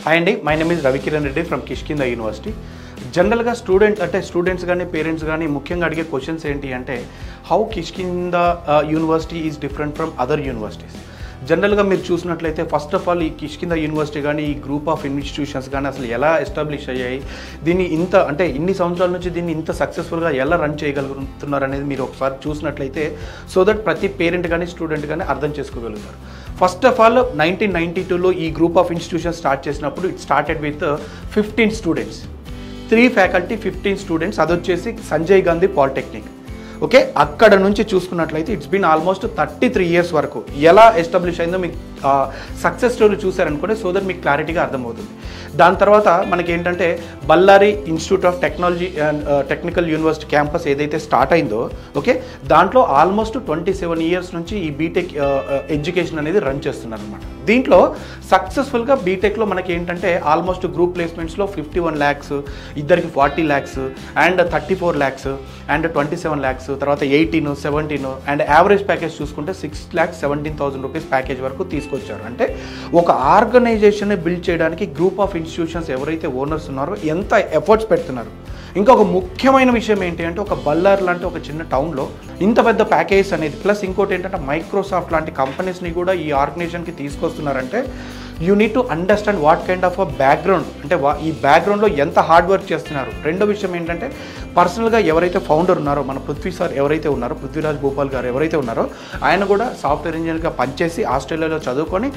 Hi అండి, my name is Ravikiran Reddy from Kishkindha university. జనరల్గా students కానీ పేరెంట్స్ కానీ ముఖ్యంగా అడిగే క్వశ్చన్స్ ఏంటి అంటే how Kishkindha university is different from other universities. జనరల్గా మీరు చూసినట్లయితే ఫస్ట్ ఆఫ్ ఆల్ ఈ కిష్కింద యూనివర్సిటీ కానీ ఈ గ్రూప్ ఆఫ్ ఇన్స్టిట్యూషన్స్ కానీ అసలు ఎలా ఎస్టాబ్లిష్ అయ్యాయి, దీన్ని ఇన్ని సంవత్సరాల నుంచి దీన్ని ఇంత సక్సెస్ఫుల్గా ఎలా రన్ చేయగలుగుతున్నారు అనేది మీరు ఒకసారి చూసినట్లయితే సో దట్ ప్రతి పేరెంట్ కానీ స్టూడెంట్ కానీ అర్థం చేసుకోగలుగుతారు. ఫస్ట్ ఆఫ్ ఆల్ 1992లో ఈ గ్రూప్ ఆఫ్ ఇన్స్టిట్యూషన్స్ స్టార్ట్ చేసినప్పుడు it started with 15 students, 3 faculty 15 students. అది వచ్చేసి సంజయ్ గాంధీ పాలిటెక్నిక్. ఓకే, అక్కడ నుంచి చూసుకున్నట్లయితే ఇట్స్ బీన్ ఆల్మోస్ట్ 33 ఇయర్స్ వరకు ఎలా ఎస్టాబ్లిష్ అయిందో మీకు సక్సెస్ స్టోరీ చూసారనుకోండి, సో దట్ మీకు క్లారిటీగా అర్థమవుతుంది. దాని తర్వాత మనకి ఏంటంటే Ballari institute of technology and technical university campus ఏదైతే స్టార్ట్ అయిందో, ఓకే, దాంట్లో ఆల్మోస్ట్ 27 ఇయర్స్ నుంచి ఈ బీటెక్ ఎడ్యుకేషన్ అనేది రన్ చేస్తున్నారు అనమాట. దీంట్లో సక్సెస్ఫుల్గా బీటెక్లో మనకి ఏంటంటే ఆల్మోస్ట్ గ్రూప్ ప్లేస్మెంట్స్లో 51 lakhs, ఇద్దరికి 40 lakhs and 34 lakhs and 27 lakhs, తర్వాత 18, 17 అండ్ యావరేజ్ ప్యాకేజ్ చూసుకుంటే 6,17,000 రూపీస్ ప్యాకేజ్ వరకు తీసుకొచ్చారు. అంటే ఒక ఆర్గనైజేషన్ బిల్డ్ చేయడానికి గ్రూప్ ఆఫ్ ఇన్స్టిట్యూషన్స్ ఎవరైతే ఓనర్స్ ఉన్నారో ఎంత ఎఫర్ట్స్ పెడుతున్నారు. ఇంకొక ముఖ్యమైన విషయం ఏంటి అంటే ఒక బళ్ళారి లాంటి ఒక చిన్న టౌన్లో ఇంత పెద్ద ప్యాకేజ్ అనేది ప్లస్ ఇంకోటి ఏంటంటే మైక్రోసాఫ్ట్ లాంటి కంపెనీస్ని కూడా ఈ ఆర్గనైజేషన్కి తీసుకొస్తున్నారంటే you need to understand what kind of a background, అంటే ఈ బ్యాక్గ్రౌండ్లో ఎంత హార్డ్ వర్క్ చేస్తున్నారు. రెండో విషయం ఏంటంటే పర్సనల్గా ఎవరైతే ఫౌండర్ ఉన్నారో మన పృథ్వీరాజ్ భూపాల్ గారు ఎవరైతే ఉన్నారో ఆయన కూడా సాఫ్ట్వేర్ ఇంజనీర్గా పనిచేసి ఆస్ట్రేలియాలో చదువుకొని